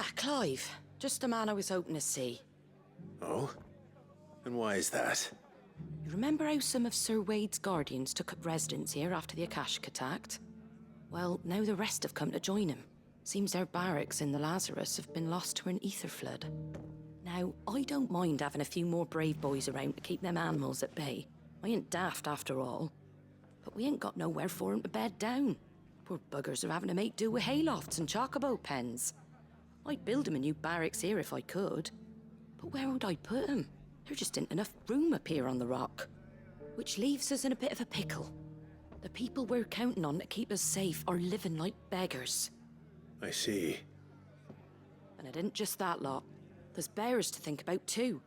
Ah, Clive. Just the man I was hoping to see. Oh? And why is that? You remember how some of Sir Wade's guardians took up residence here after the Akashic attacked? Well, now the rest have come to join him. Seems their barracks in the Lazarus have been lost to an ether flood. Now, I don't mind having a few more brave boys around to keep them animals at bay. I ain't daft after all. But we ain't got nowhere for 'em to bed down. Poor buggers are having to make do with haylofts and chocobo pens. I'd build 'em a new barracks here if I could. But where would I put 'em? There just ain't enough room up here on the rock. Which leaves us in a bit of a pickle. The people we're counting on to keep us safe are living like beggars. I see. And it ain't just that lot. There's bears to think about too.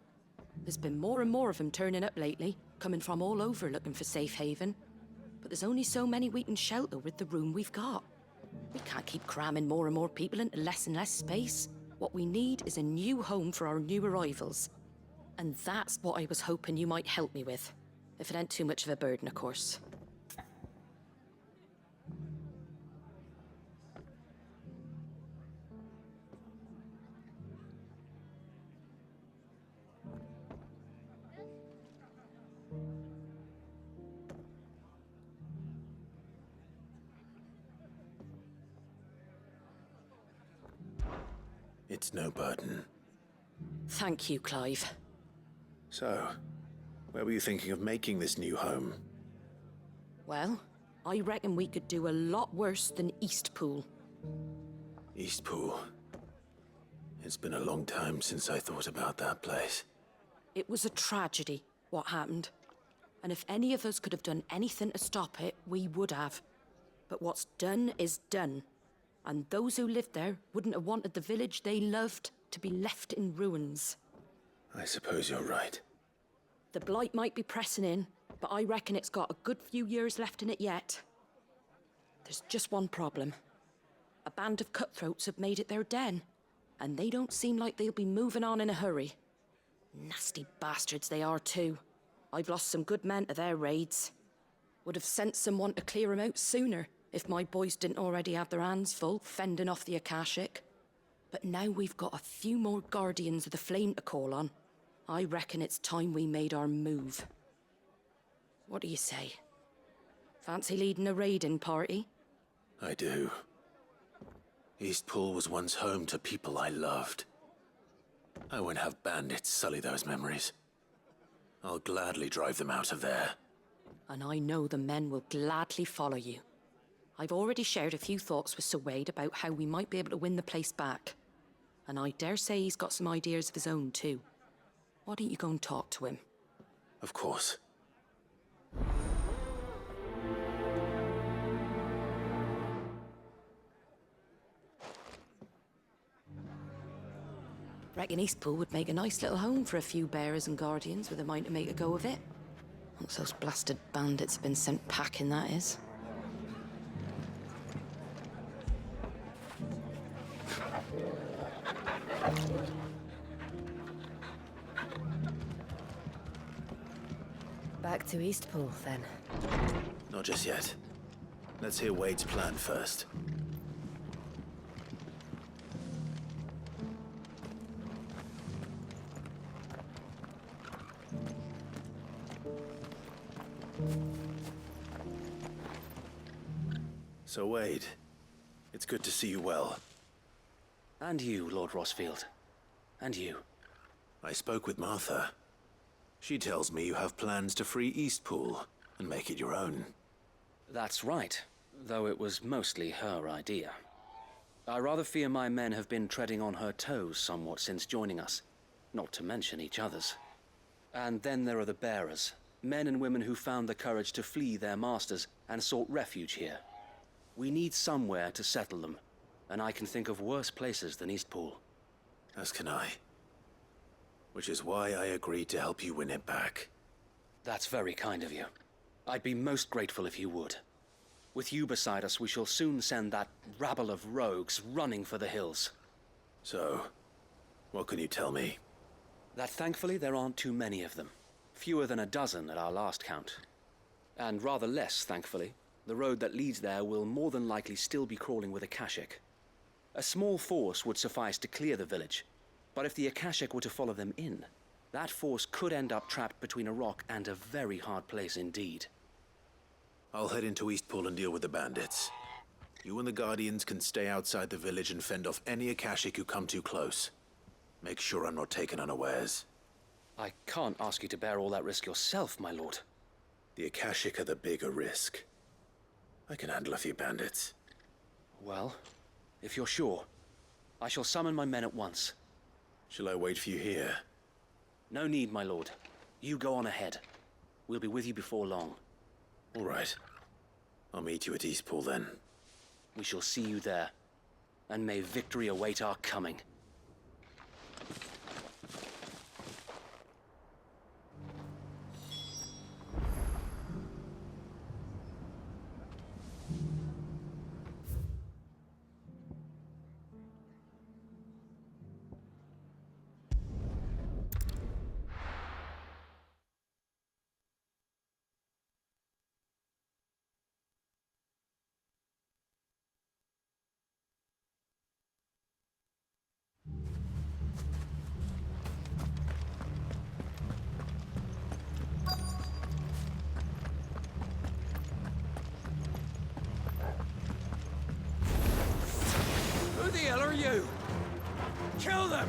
There's been more and more of them turning up lately, coming from all over looking for safe haven. But there's only so many we can shelter with the room we've got. We can't keep cramming more and more people into less and less space. What we need is a new home for our new arrivals. And that's what I was hoping you might help me with. If it ain't too much of a burden, of course. It's no burden. Thank you, Clive. So, where were you thinking of making this new home? Well, I reckon we could do a lot worse than Eastpool. Eastpool. It's been a long time since I thought about that place. It was a tragedy, what happened. And if any of us could have done anything to stop it, we would have. But what's done is done. And those who lived there wouldn't have wanted the village they loved to be left in ruins. I suppose you're right. The blight might be pressing in, but I reckon it's got a good few years left in it yet. There's just one problem. A band of cutthroats have made it their den, and they don't seem like they'll be moving on in a hurry. Nasty bastards they are too. I've lost some good men to their raids. Would have sent someone to clear 'em out sooner, if my boys didn't already have their hands full fending off the Akashic. But now we've got a few more guardians of the flame to call on. I reckon it's time we made our move. What do you say? Fancy leading a raiding party? I do. Eastpool was once home to people I loved. I won't have bandits sully those memories. I'll gladly drive them out of there. And I know the men will gladly follow you. I've already shared a few thoughts with Sir Wade about how we might be able to win the place back. And I dare say he's got some ideas of his own too. Why don't you go and talk to him? Of course. Reckon Eastpool would make a nice little home for a few bearers and guardians with a mind to make a go of it. Once those blasted bandits have been sent packing, that is. Back to Eastpool, then. Not just yet. Let's hear Wade's plan first. So Wade, it's good to see you well. And you, Lord Rossfield. And you. I spoke with Martha. She tells me you have plans to free Eastpool and make it your own. That's right, though it was mostly her idea. I rather fear my men have been treading on her toes somewhat since joining us, not to mention each other's. And then there are the bearers, men and women who found the courage to flee their masters and sought refuge here. We need somewhere to settle them, and I can think of worse places than Eastpool. As can I. Which is why I agreed to help you win it back. That's very kind of you. I'd be most grateful if you would. With you beside us, we shall soon send that rabble of rogues running for the hills. So, what can you tell me? That thankfully there aren't too many of them. Fewer than a dozen at our last count. And rather less, thankfully. The road that leads there will more than likely still be crawling with Akashic. A small force would suffice to clear the village, but if the Akashic were to follow them in, that force could end up trapped between a rock and a very hard place indeed. I'll head into Eastpool and deal with the bandits. You and the Guardians can stay outside the village and fend off any Akashic who come too close. Make sure I'm not taken unawares. I can't ask you to bear all that risk yourself, my lord. The Akashic are the bigger risk. I can handle a few bandits. Well, if you're sure, I shall summon my men at once. Shall I wait for you here? No need, my lord. You go on ahead. We'll be with you before long. All right. I'll meet you at Eastpool then. We shall see you there, and may victory await our coming. Who the hell are you? Kill them!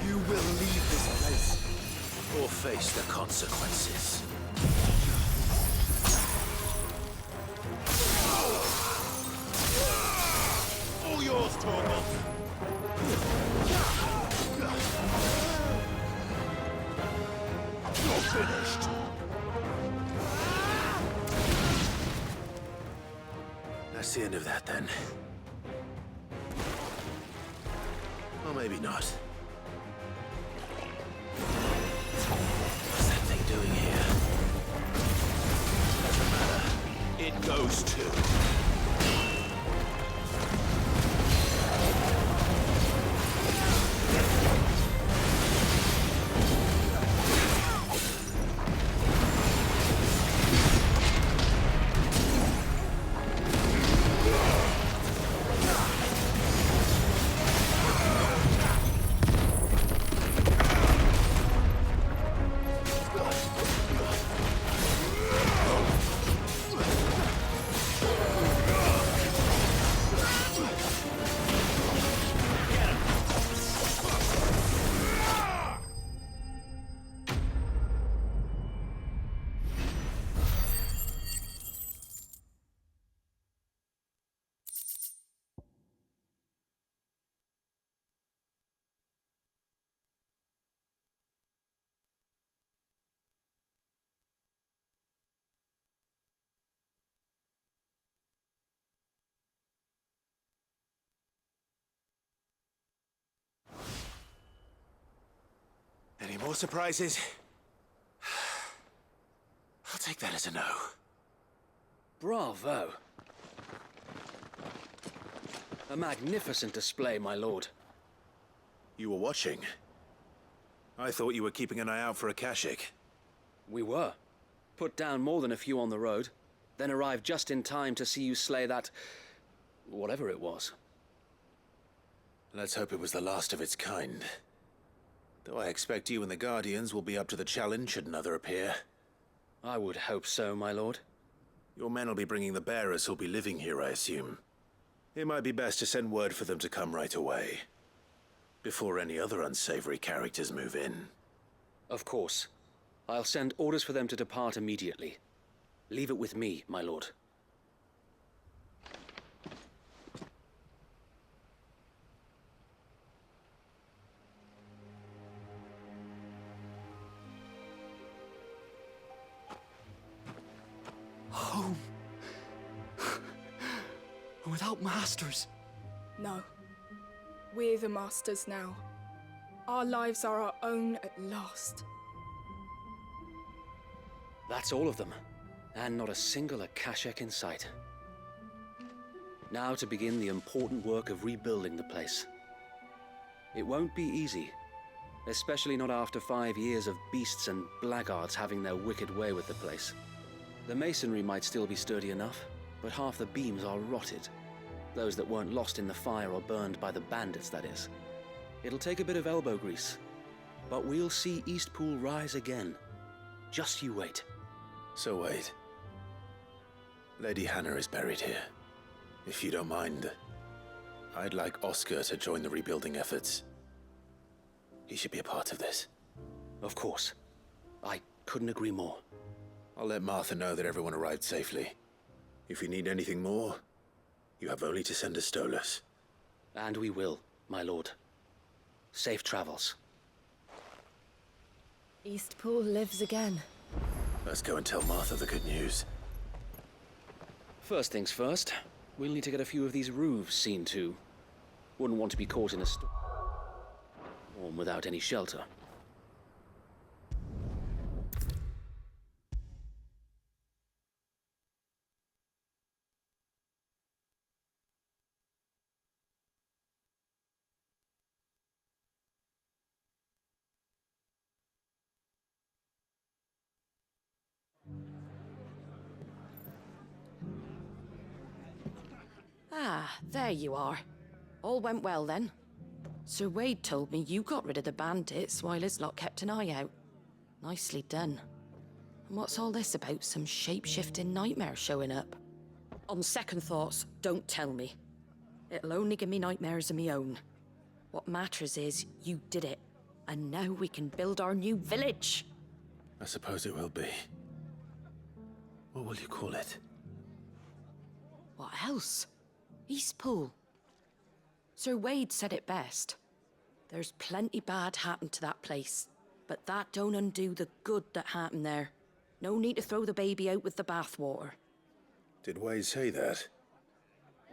You will leave this place, or face the consequences. All yours, Torgal. You're finished. That's the end of that, then. Or maybe not. What's that thing doing here? Doesn't matter. It goes too. Any more surprises? I'll take that as a no. Bravo! A magnificent display, my lord. You were watching. I thought you were keeping an eye out for Akashic. We were. Put down more than a few on the road, then arrived just in time to see you slay that... whatever it was. Let's hope it was the last of its kind. Though I expect you and the Guardians will be up to the challenge should another appear. I would hope so, my lord. Your men will be bringing the bearers who'll be living here, I assume. It might be best to send word for them to come right away, before any other unsavory characters move in. Of course. I'll send orders for them to depart immediately. Leave it with me, my lord. Home. Without masters. No. We're the masters now. Our lives are our own at last. That's all of them, and not a single Akashic in sight. Now to begin the important work of rebuilding the place. It won't be easy, especially not after 5 years of beasts and blackguards having their wicked way with the place. The masonry might still be sturdy enough, but half the beams are rotted. Those that weren't lost in the fire or burned by the bandits, that is. It'll take a bit of elbow grease, but we'll see Eastpool rise again. Just you wait. So wait. Lady Hannah is buried here. If you don't mind, I'd like Oscar to join the rebuilding efforts. He should be a part of this. Of course. I couldn't agree more. I'll let Martha know that everyone arrived safely. If you need anything more, you have only to send a Stolas. And we will, my lord. Safe travels. Eastpool lives again. Let's go and tell Martha the good news. First things first, we'll need to get a few of these roofs seen to. Wouldn't want to be caught in a storm without any shelter. Ah, there you are. All went well then. Sir Wade told me you got rid of the bandits while his lot kept an eye out. Nicely done. And what's all this about some shape-shifting nightmare showing up? On second thoughts, don't tell me. It'll only give me nightmares of me own. What matters is you did it, and now we can build our new village. I suppose it will be. What will you call it? What else? Eastpool. Sir Wade said it best. There's plenty bad happened to that place, but that don't undo the good that happened there. No need to throw the baby out with the bathwater. Did Wade say that?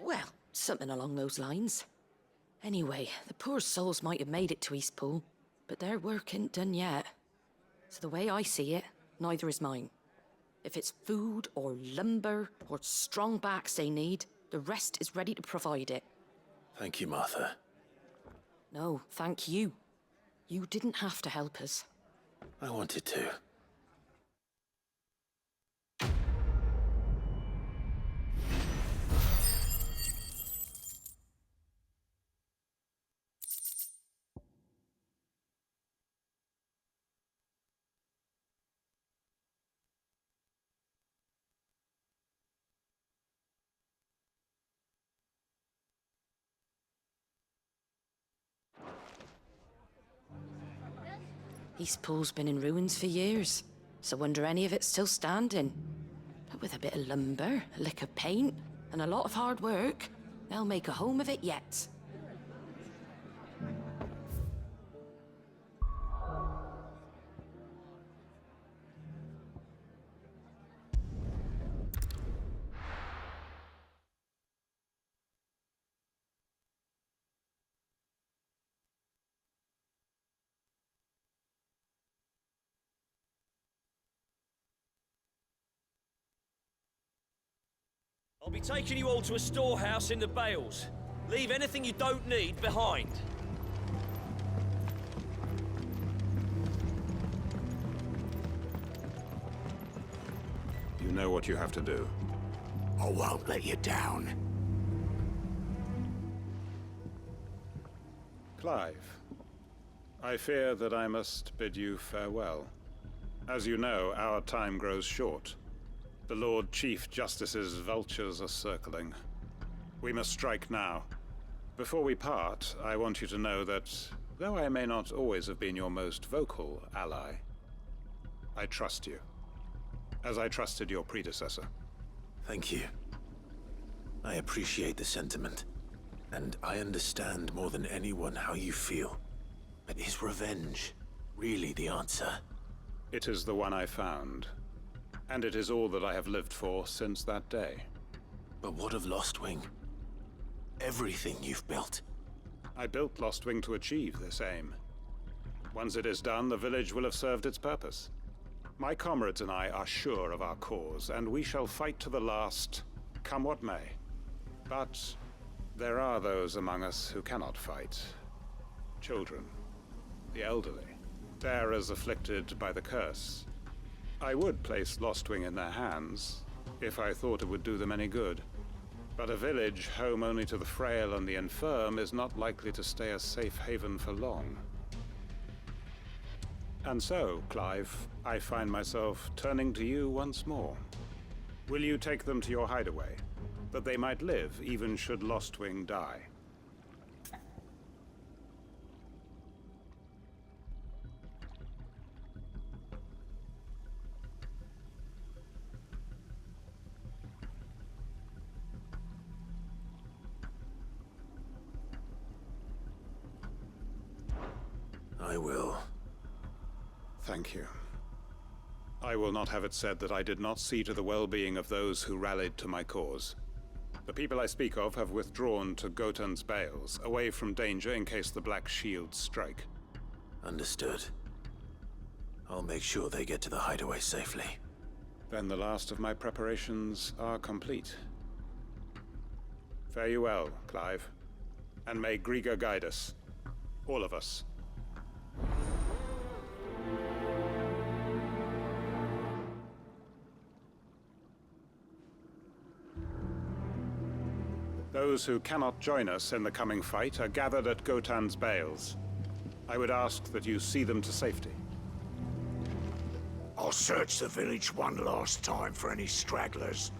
Well, something along those lines. Anyway, the poor souls might have made it to Eastpool, but their work ain't done yet. So the way I see it, neither is mine. If it's food or lumber or strong backs they need, the rest is ready to provide it. Thank you, Martha. No, thank you. You didn't have to help us. I wanted to. Eastpool's been in ruins for years, so wonder any of it's still standing. But with a bit of lumber, a lick of paint, and a lot of hard work, they'll make a home of it yet. I'll be taking you all to a storehouse in the Bales. Leave anything you don't need behind. You know what you have to do. I won't let you down. Clive, I fear that I must bid you farewell. As you know, our time grows short. The Lord Chief Justice's vultures are circling. We must strike now. Before we part, I want you to know that, though I may not always have been your most vocal ally, I trust you, as I trusted your predecessor. Thank you. I appreciate the sentiment, and I understand more than anyone how you feel. But is revenge really the answer? It is the one I found, and it is all that I have lived for since that day. But what of Lostwing? Everything you've built. I built Lostwing to achieve this aim. Once it is done, the village will have served its purpose. My comrades and I are sure of our cause, and we shall fight to the last, come what may. But there are those among us who cannot fight. Children, the elderly, bearers afflicted by the curse. I would place Lostwing in their hands, if I thought it would do them any good. But a village home only to the frail and the infirm is not likely to stay a safe haven for long. And so, Clive, I find myself turning to you once more. Will you take them to your hideaway, that they might live even should Lostwing die? I will. Thank you. I will not have it said that I did not see to the well-being of those who rallied to my cause. The people I speak of have withdrawn to Gotan's Bales, away from danger in case the Black Shields strike. Understood. I'll make sure they get to the hideaway safely. Then the last of my preparations are complete. Fare you well, Clive. And may Griga guide us. All of us. Those who cannot join us in the coming fight are gathered at Gotan's Bales. I would ask that you see them to safety. I'll search the village one last time for any stragglers.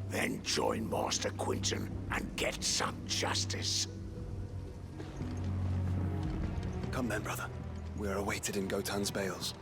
Then join Master Quinton and get some justice. Come then, brother. We are awaited in Gotan's Bales.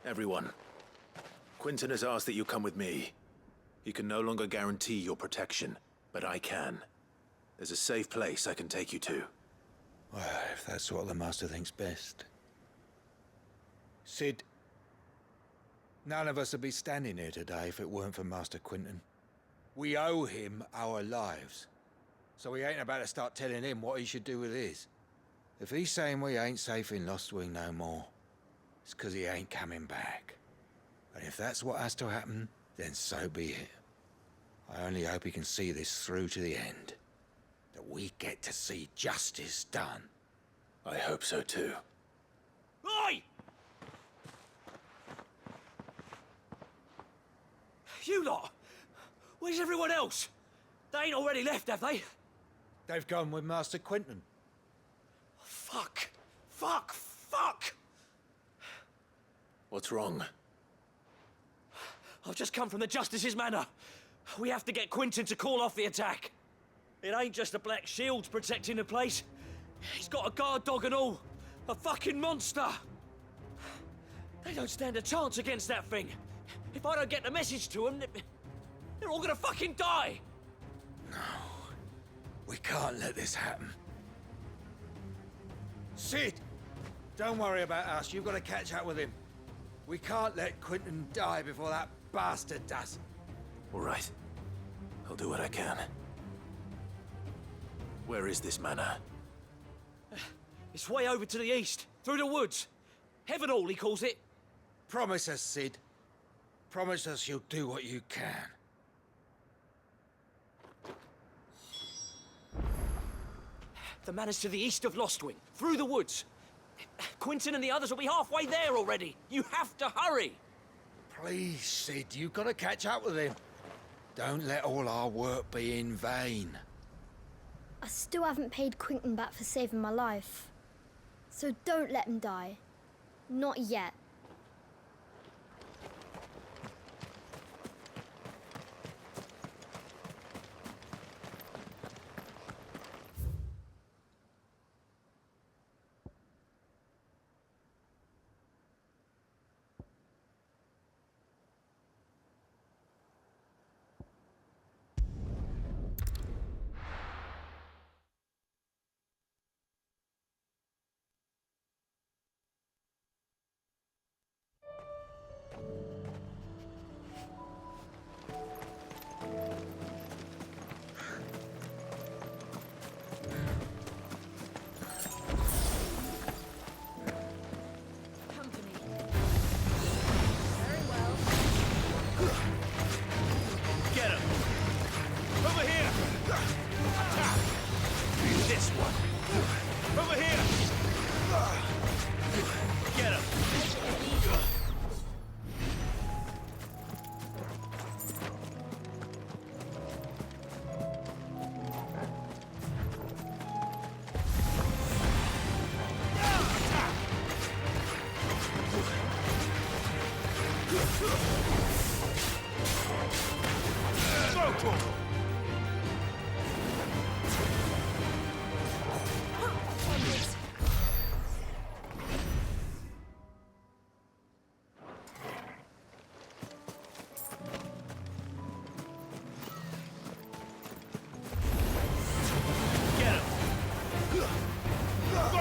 Everyone, Quinton has asked that you come with me. He can no longer guarantee your protection, but I can. There's a safe place I can take you to. Well, if that's what the Master thinks best. Sid, none of us would be standing here today if it weren't for Master Quinton. We owe him our lives. So we ain't about to start telling him what he should do with his. If he's saying we ain't safe in Lostwing no more, it's 'cause he ain't coming back. And if that's what has to happen, then so be it. I only hope he can see this through to the end. That we get to see justice done. I hope so too. Oi! You lot! Where's everyone else? They ain't already left, have they? They've gone with Master Quinton. Fuck! Fuck! Fuck! What's wrong? I've just come from the Justice's manor. We have to get Quinton to call off the attack. It ain't just the Black Shields protecting the place. He's got a guard dog and all. A fucking monster. They don't stand a chance against that thing. If I don't get the message to them, they're all gonna fucking die. No. We can't let this happen. Sid! Don't worry about us. You've got to catch up with him. We can't let Quinton die before that bastard does. All right. I'll do what I can. Where is this manor? It's way over to the east, through the woods. Heavenhall, he calls it. Promise us, Sid. Promise us you'll do what you can. The manor's to the east of Lostwing, through the woods. Quinton and the others will be halfway there already. You have to hurry. Please, Sid, you've got to catch up with him. Don't let all our work be in vain. I still haven't paid Quinton back for saving my life. So don't let him die. Not yet.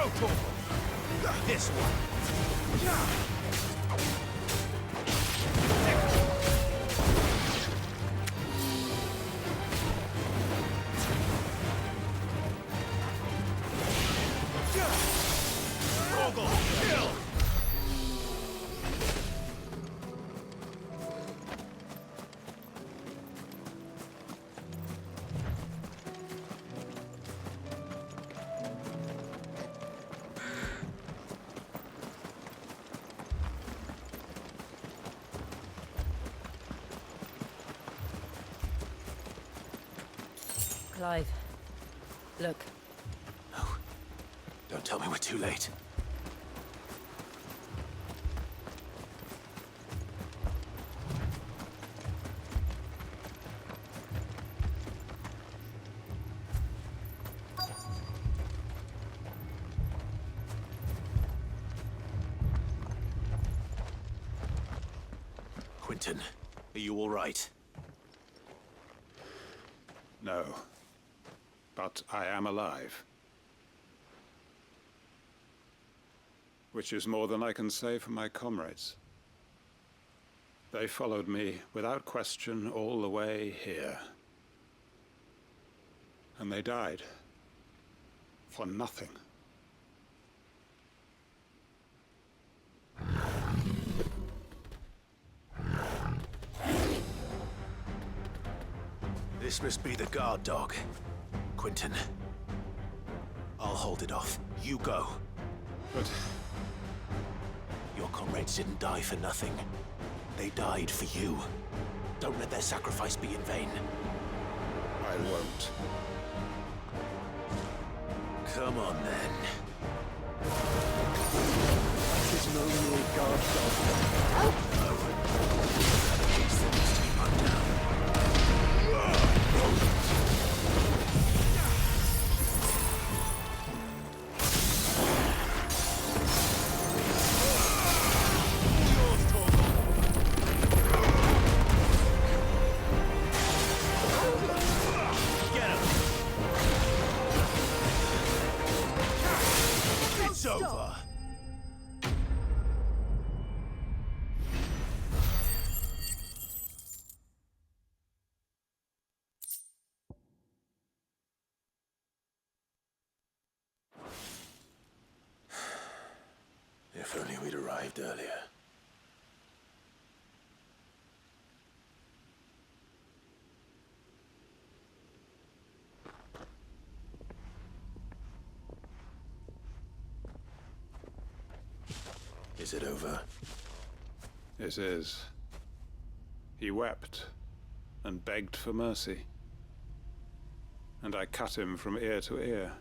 Go, Torval! This one! Clive, look. No. Don't tell me we're too late. Quentin, are you all right? No. But I am alive. Which is more than I can say for my comrades. They followed me without question all the way here. And they died. For nothing. This must be the guard dog. Quentin. I'll hold it off. You go. But your comrades didn't die for nothing. They died for you. Don't let their sacrifice be in vain. I won't. Come on, then. That is no mere guard dog. These things to be run down. It's over. If only we'd arrived earlier. Is it over? It is. He wept and begged for mercy. And I cut him from ear to ear.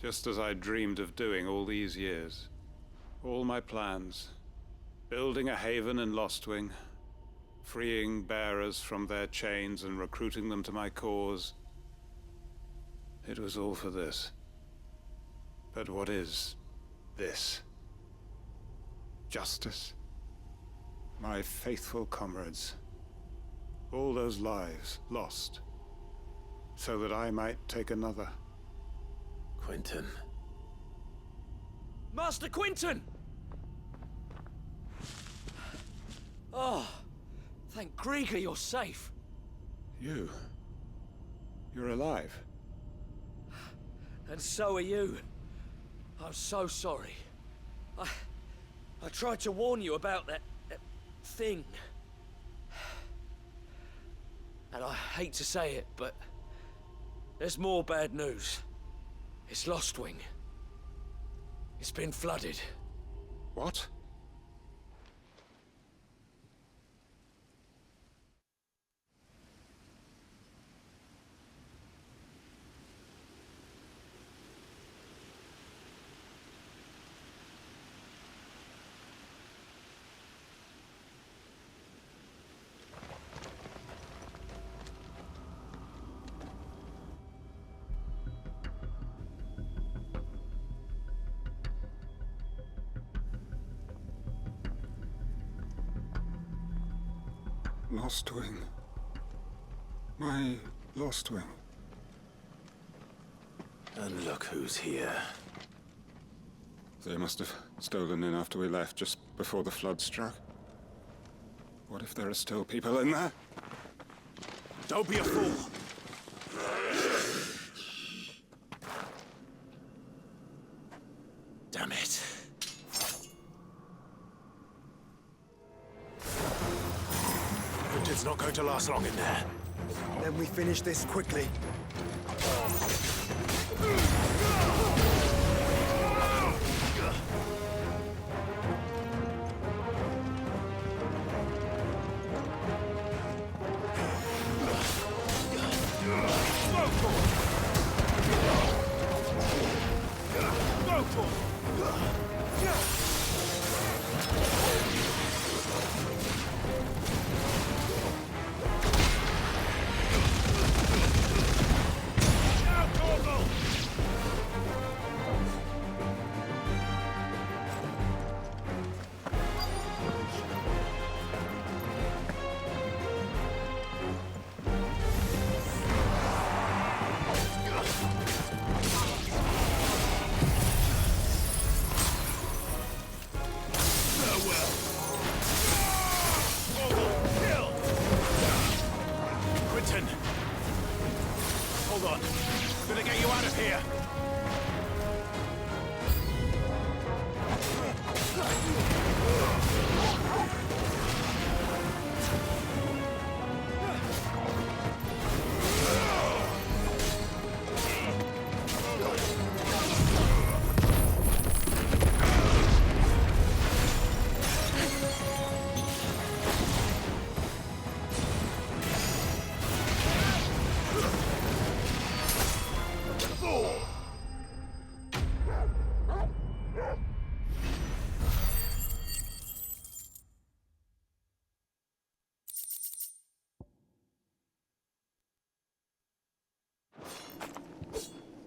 Just as I dreamed of doing all these years. All my plans. Building a haven in Lostwing. Freeing bearers from their chains and recruiting them to my cause. It was all for this. But what is this? Justice. My faithful comrades. All those lives lost. So that I might take another. Quentin. Master Quentin! Oh, thank Grieger you're safe. You. You're alive. And so are you. I'm so sorry. I tried to warn you about that thing. And I hate to say it, but there's more bad news. It's Lostwing. It's been flooded. What? Lostwing. My Lostwing. And look who's here. They must have stolen in after we left, just before the flood struck. What if there are still people in there? Don't be a fool. Damn it. Quinton's not going to last long in there. Then we finish this quickly.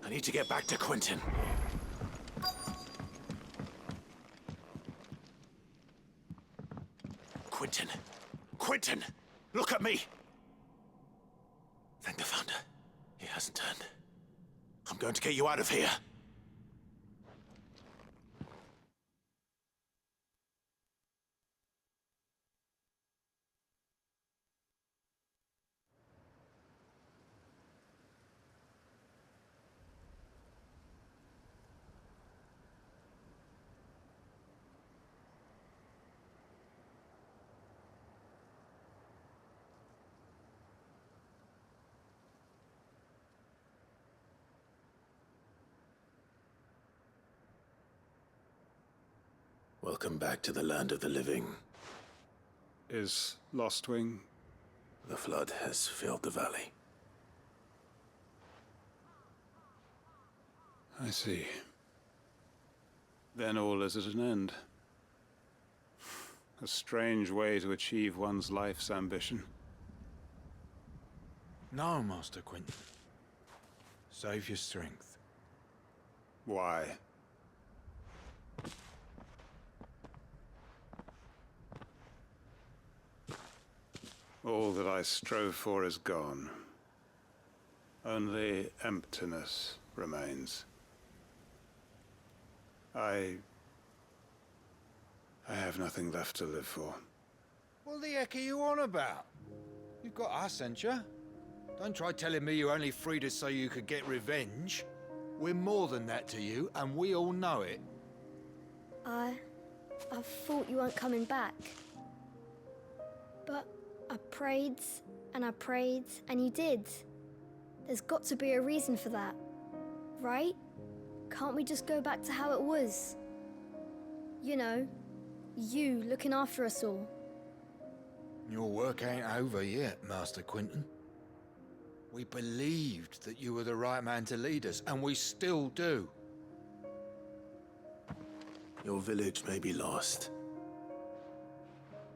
I need to get back to Quinton. Quinton! Quinton! Look at me! Thank the Founder. He hasn't turned. I'm going to get you out of here. Welcome back to the land of the living. Is Lostwing? The flood has filled the valley. I see. Then all is at an end. A strange way to achieve one's life's ambition. No, Master Quinton. Save your strength. Why? All that I strove for is gone. Only emptiness remains. I have nothing left to live for. What the heck are you on about? You've got us, ain't you? Don't try telling me you only freed us so you could get revenge. We're more than that to you, and we all know it. I thought you weren't coming back. But I prayed, and you did. There's got to be a reason for that, right? Can't we just go back to how it was? You know, you looking after us all. Your work ain't over yet, Master Quinton. We believed that you were the right man to lead us, and we still do. Your village may be lost,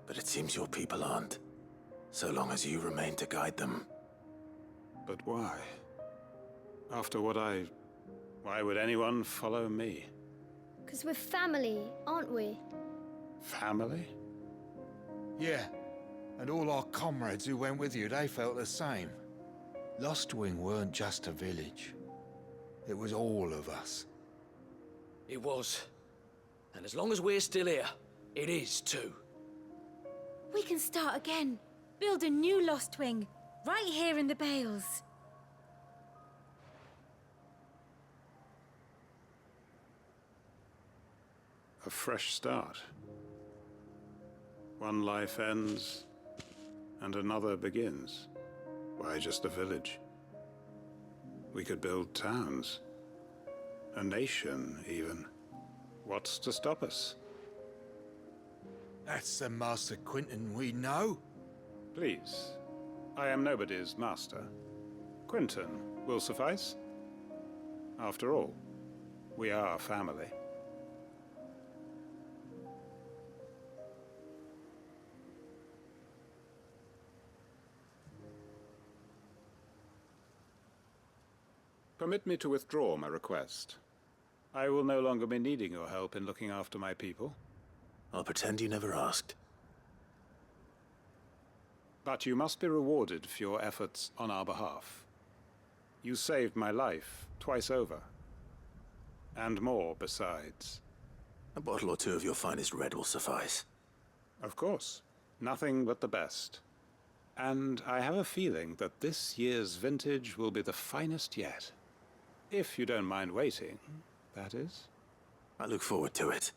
but it seems your people aren't, so long as you remain to guide them. But why? After what why would anyone follow me? 'Cause we're family, aren't we? Family? Yeah, and all our comrades who went with you, they felt the same. Lostwing weren't just a village. It was all of us. It was. And as long as we're still here, it is too. We can start again. Build a new Lost Wing, right here in the Bales. A fresh start. One life ends, and another begins. Why just a village? We could build towns. A nation, even. What's to stop us? That's the Master Quinton we know. Please. I am nobody's master. Quinton will suffice. After all, we are family. Permit me to withdraw my request. I will no longer be needing your help in looking after my people. I'll pretend you never asked. But you must be rewarded for your efforts on our behalf. You saved my life twice over. And more besides. A bottle or two of your finest red will suffice. Of course. Nothing but the best. And I have a feeling that this year's vintage will be the finest yet. If you don't mind waiting, that is. I look forward to it.